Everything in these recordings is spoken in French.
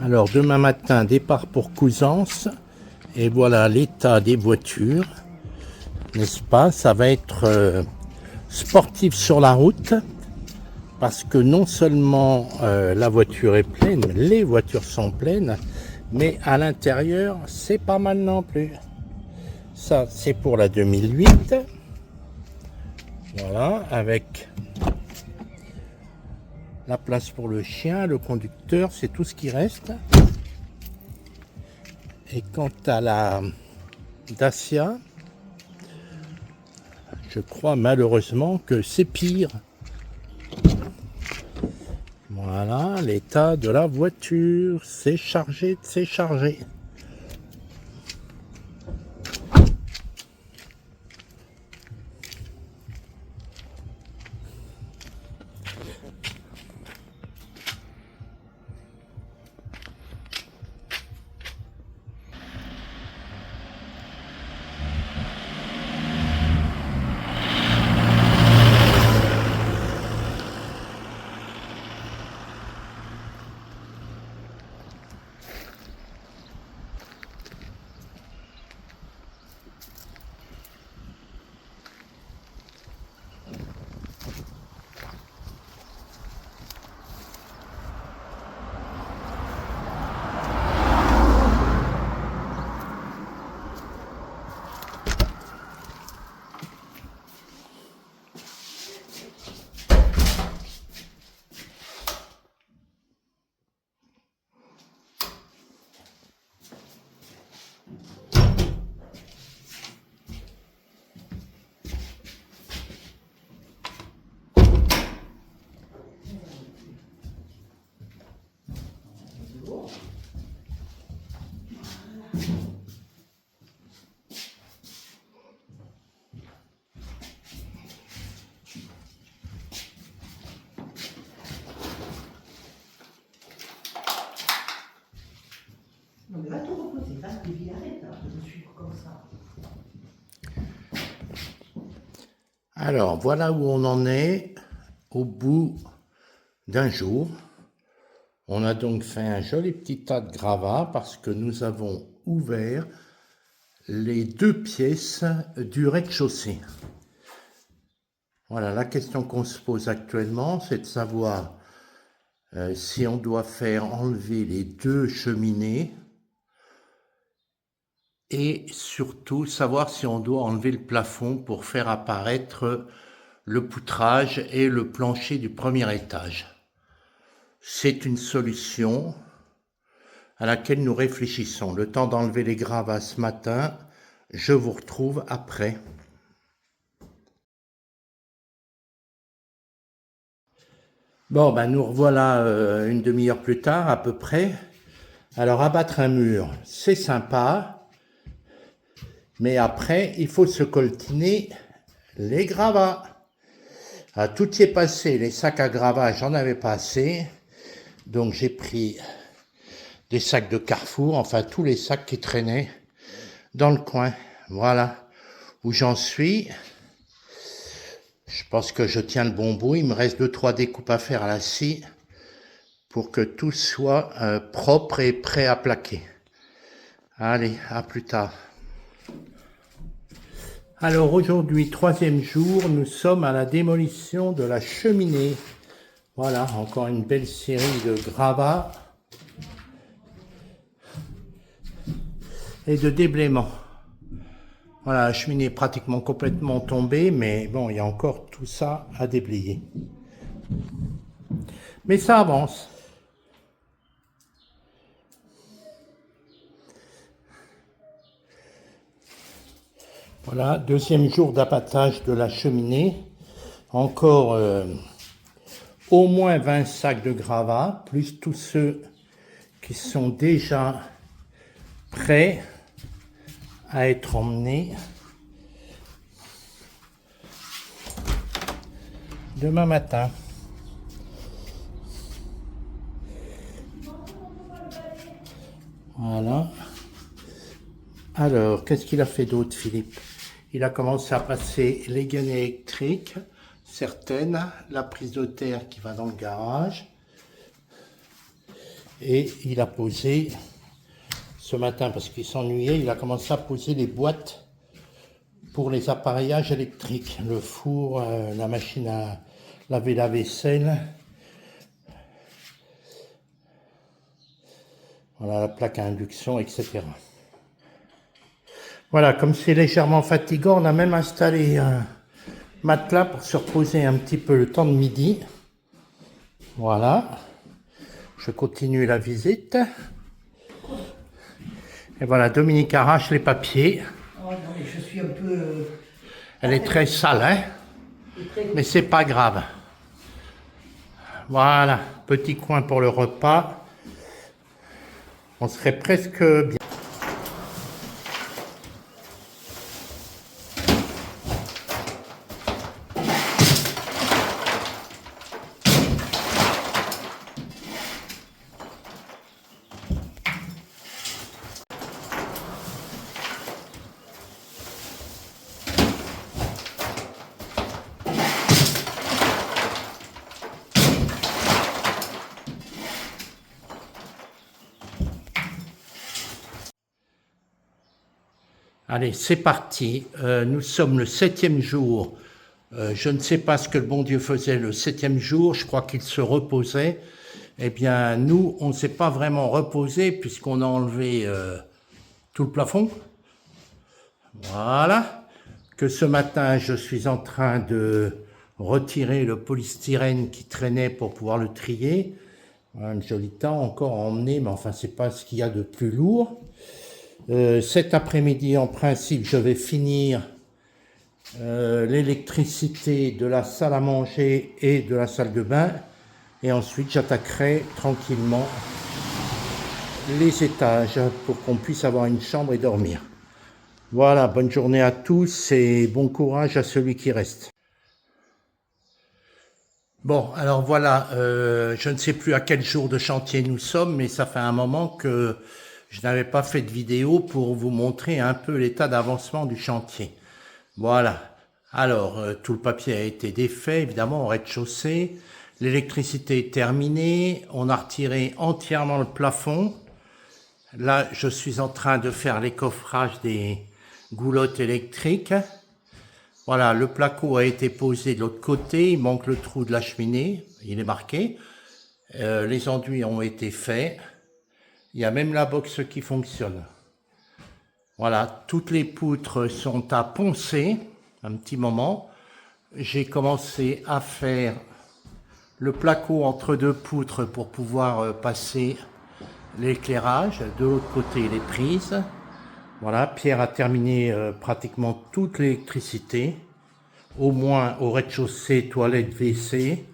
Alors demain matin, départ pour Cousances, et voilà l'état des voitures, n'est-ce pas? Ça va être sportif sur la route, parce que non seulement la voiture est pleine, les voitures sont pleines, mais à l'intérieur, c'est pas mal non plus. Ça, c'est pour la 2008, voilà, avec la place pour le chien, le conducteur, c'est tout ce qui reste. Et quant à la Dacia, je crois malheureusement que c'est pire. Voilà l'état de la voiture, c'est chargé, c'est chargé. Non mais va te reposer, va te dévier, arrête là, de me suivre comme ça. Alors voilà où on en est au bout d'un jour. On a donc fait un joli petit tas de gravats parce que nous avons ouvert les 2 pièces du rez-de-chaussée. Voilà, la question qu'on se pose actuellement, c'est de savoir si on doit faire enlever les 2 cheminées et surtout savoir si on doit enlever le plafond pour faire apparaître le poutrage et le plancher du premier étage. C'est une solution à laquelle nous réfléchissons. Le temps d'enlever les gravats ce matin, je vous retrouve après. Bon, ben nous revoilà une demi-heure plus tard à peu près. Alors abattre un mur, c'est sympa, mais après il faut se coltiner les gravats. Ah, tout y est passé, les sacs à gravats, j'en avais pas assez, donc j'ai pris des sacs de Carrefour, enfin tous les sacs qui traînaient dans le coin. Voilà où j'en suis. Je pense que je tiens le bon bout. Il me reste 2-3 découpes à faire à la scie pour que tout soit propre et prêt à plaquer. Allez, à plus tard. Alors aujourd'hui, 3e jour, nous sommes à la démolition de la cheminée. Voilà, encore une belle série de gravats et de déblaiements. Voilà, la cheminée est pratiquement complètement tombée, mais bon, il y a encore tout ça à déblayer. Mais ça avance. Voilà, 2e jour d'abattage de la cheminée. Encore au moins 20 sacs de gravats, plus tous ceux qui sont déjà prêts à être emmenés demain matin. Voilà. Alors, qu'est-ce qu'il a fait d'autre, Philippe? Il a commencé à passer les gaines électriques, certaines, la prise de terre qui va dans le garage. Et il a posé, ce matin, parce qu'il s'ennuyait, il a commencé à poser les boîtes pour les appareillages électriques. Le four, la machine à laver la vaisselle. Voilà, la plaque à induction, etc. Voilà, comme c'est légèrement fatigant, on a même installé un matelas pour se reposer un petit peu le temps de midi. Voilà. Je continue la visite. Et voilà, Dominique arrache les papiers. Oh non, mais je suis un peu... Elle est très sale, hein? Mais c'est pas grave. Voilà, petit coin pour le repas. On serait presque bien. Allez, c'est parti. Nous sommes le 7e jour. Je ne sais pas ce que le bon Dieu faisait le 7e jour. Je crois qu'il se reposait. Eh bien, nous, on ne s'est pas vraiment reposé puisqu'on a enlevé tout le plafond. Voilà. Que ce matin, je suis en train de retirer le polystyrène qui traînait pour pouvoir le trier. Un joli temps encore à emmener, mais enfin, c'est pas ce qu'il y a de plus lourd. Cet après-midi, en principe, je vais finir l'électricité de la salle à manger et de la salle de bain. Et ensuite, j'attaquerai tranquillement les étages pour qu'on puisse avoir une chambre et dormir. Voilà, bonne journée à tous et bon courage à celui qui reste. Bon, alors voilà, je ne sais plus à quel jour de chantier nous sommes, mais ça fait un moment que je n'avais pas fait de vidéo pour vous montrer un peu l'état d'avancement du chantier. Voilà, alors tout le papier a été défait, évidemment, au rez-de-chaussée. L'électricité est terminée, on a retiré entièrement le plafond. Là, je suis en train de faire les coffrages des goulottes électriques. Voilà, le placo a été posé de l'autre côté, il manque le trou de la cheminée, il est marqué. Les enduits ont été faits. Il y a même la box qui fonctionne. Voilà, toutes les poutres sont à poncer, un petit moment. J'ai commencé à faire le placo entre deux poutres pour pouvoir passer l'éclairage. De l'autre côté, les prises. Voilà, Pierre a terminé pratiquement toute l'électricité, au moins au rez-de-chaussée, toilette, WC.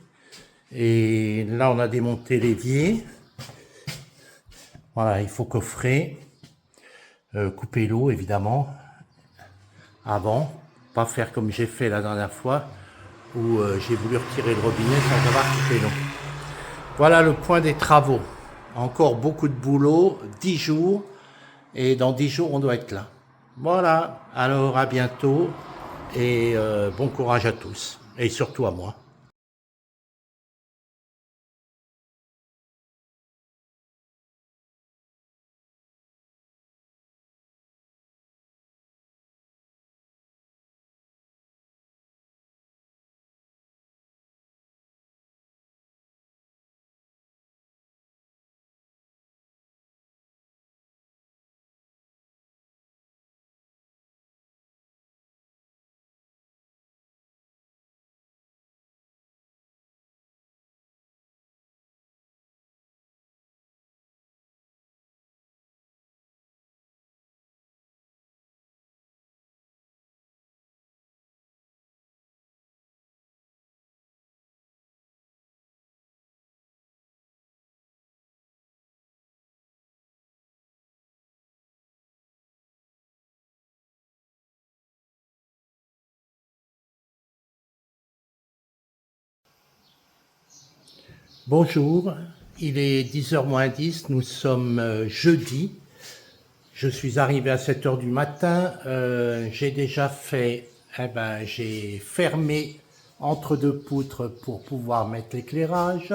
Et là, on a démonté l'évier. Voilà, il faut coffrer, couper l'eau évidemment, avant, pas faire comme j'ai fait la dernière fois, où j'ai voulu retirer le robinet sans avoir coupé l'eau. Voilà le point des travaux. Encore beaucoup de boulot, 10 jours, et dans 10 jours, on doit être là. Voilà, alors à bientôt, et bon courage à tous, et surtout à moi. Bonjour, il est 10h moins 10, nous sommes jeudi. Je suis arrivé à 7h du matin, j'ai déjà fait, j'ai fermé entre deux poutres pour pouvoir mettre l'éclairage.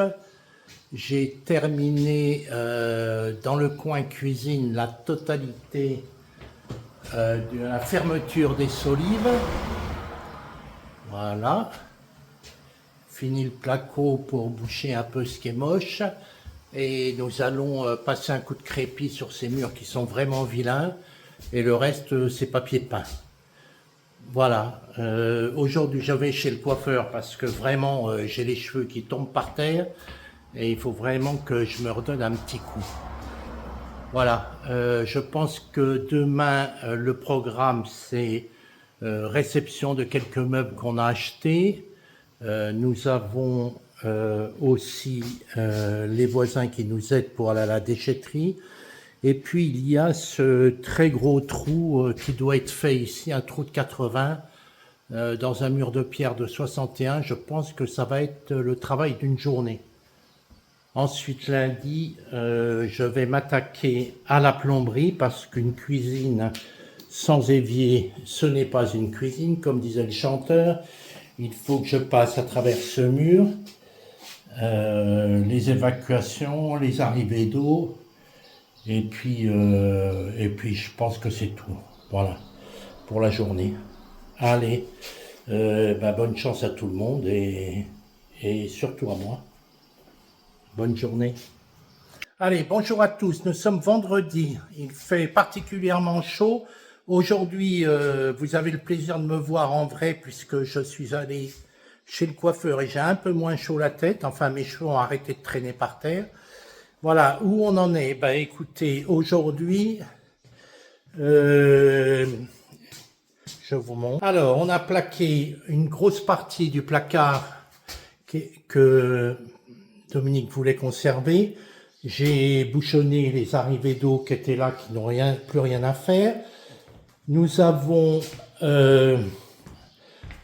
J'ai terminé dans le coin cuisine la totalité de la fermeture des solives. Voilà. Fini le placo pour boucher un peu ce qui est moche. Et nous allons passer un coup de crépi sur ces murs qui sont vraiment vilains. Et le reste, c'est papier peint. Voilà. Aujourd'hui, je vais chez le coiffeur parce que vraiment, j'ai les cheveux qui tombent par terre. Et il faut vraiment que je me redonne un petit coup. Voilà. Je pense que demain, le programme, c'est réception de quelques meubles qu'on a achetés. Nous avons aussi les voisins qui nous aident pour aller à la déchetterie. Et puis il y a ce très gros trou qui doit être fait ici, un trou de 80 dans un mur de pierre de 61. Je pense que ça va être le travail d'une journée. Ensuite lundi, je vais m'attaquer à la plomberie parce qu'une cuisine sans évier, ce n'est pas une cuisine, comme disait le chanteur. Il faut que je passe à travers ce mur, les évacuations, les arrivées d'eau, et puis je pense que c'est tout. Voilà, pour la journée. Allez, bonne chance à tout le monde et surtout à moi. Bonne journée. Allez, bonjour à tous. Nous sommes vendredi. Il fait particulièrement chaud. Aujourd'hui, vous avez le plaisir de me voir en vrai puisque je suis allé chez le coiffeur et j'ai un peu moins chaud la tête. Enfin, mes cheveux ont arrêté de traîner par terre. Voilà, où on en est. Écoutez, aujourd'hui, je vous montre. Alors, on a plaqué une grosse partie du placard que Dominique voulait conserver. J'ai bouchonné les arrivées d'eau qui étaient là, qui n'ont plus rien à faire. Nous avons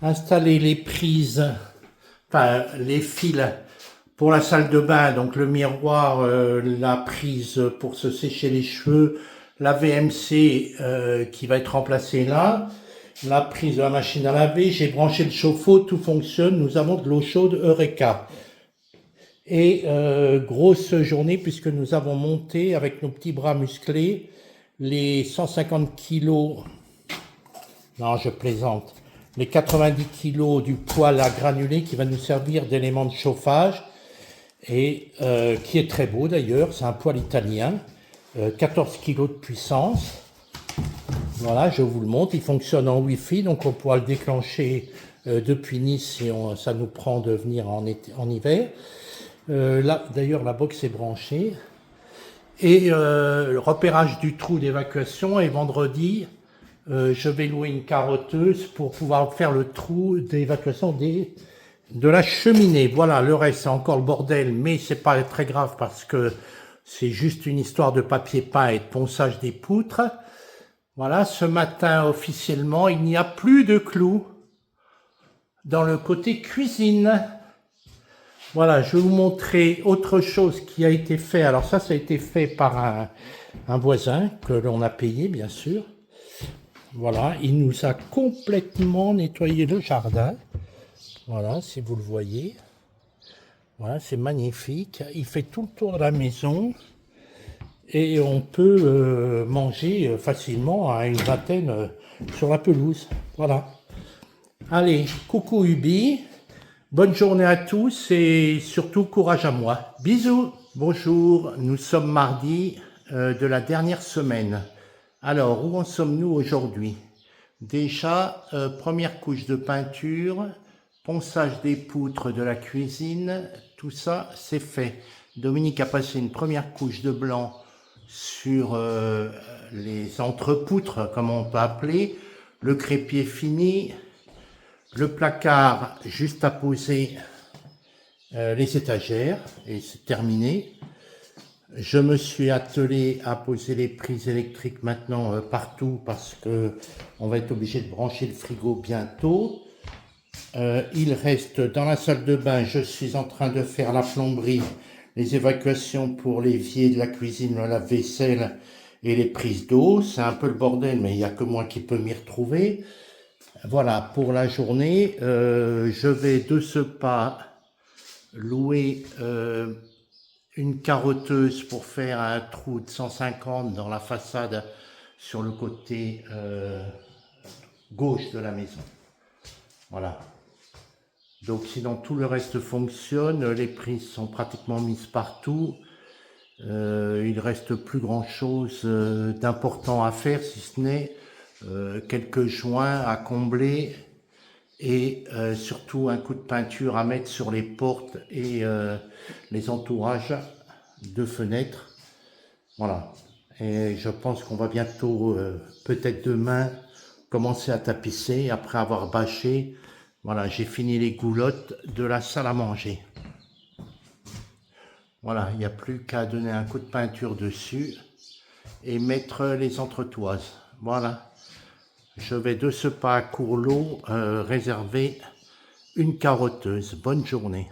installé les prises, enfin les fils pour la salle de bain, donc le miroir, la prise pour se sécher les cheveux, la VMC qui va être remplacée là, la prise de la machine à laver, j'ai branché le chauffe-eau, tout fonctionne, nous avons de l'eau chaude Eureka. Et grosse journée puisque nous avons monté avec nos petits bras musclés les 150 kilos, non je plaisante, les 90 kilos du poêle à granulés qui va nous servir d'élément de chauffage et qui est très beau d'ailleurs, c'est un poêle italien, 14 kilos de puissance. Voilà, je vous le montre, il fonctionne en Wi-Fi, donc on pourra le déclencher depuis Nice si ça nous prend de venir en hiver. Là, d'ailleurs, la box est branchée. Et le repérage du trou d'évacuation. Et vendredi, je vais louer une carotteuse pour pouvoir faire le trou d'évacuation de la cheminée. Voilà, le reste, c'est encore le bordel, mais c'est pas très grave parce que c'est juste une histoire de papier peint et de ponçage des poutres. Voilà, ce matin, officiellement, il n'y a plus de clous dans le côté cuisine. Voilà, je vais vous montrer autre chose qui a été fait. Alors ça a été fait par un voisin que l'on a payé, bien sûr. Voilà, il nous a complètement nettoyé le jardin. Voilà, si vous le voyez. Voilà, c'est magnifique. Il fait tout le tour de la maison. Et on peut manger facilement à une vingtaine sur la pelouse. Voilà. Allez, coucou Ubi. Bonne journée à tous et surtout courage à moi. Bisous. Bonjour, nous sommes mardi de la dernière semaine. Alors, où en sommes-nous aujourd'hui? Déjà, première couche de peinture, ponçage des poutres de la cuisine, tout ça c'est fait. Dominique a passé une première couche de blanc sur les entrepoutres, comme on peut appeler. Le crépi est fini. Le placard, juste à poser les étagères, et c'est terminé. Je me suis attelé à poser les prises électriques maintenant partout parce que on va être obligé de brancher le frigo bientôt. Il reste dans la salle de bain, je suis en train de faire la plomberie, les évacuations pour l'évier de la cuisine, le lave-vaisselle et les prises d'eau. C'est un peu le bordel, mais il n'y a que moi qui peux m'y retrouver. Voilà, pour la journée, je vais de ce pas louer une carotteuse pour faire un trou de 150 dans la façade sur le côté gauche de la maison. Voilà. Donc sinon tout le reste fonctionne, les prises sont pratiquement mises partout. Il reste plus grand chose d'important à faire, si ce n'est quelques joints à combler et surtout un coup de peinture à mettre sur les portes et les entourages de fenêtres. Voilà. Et je pense qu'on va bientôt, peut-être demain, commencer à tapisser après avoir bâché. Voilà, j'ai fini les goulottes de la salle à manger. Voilà, il n'y a plus qu'à donner un coup de peinture dessus et mettre les entretoises. Voilà. Je vais de ce pas à Courlot réserver une carotteuse. Bonne journée.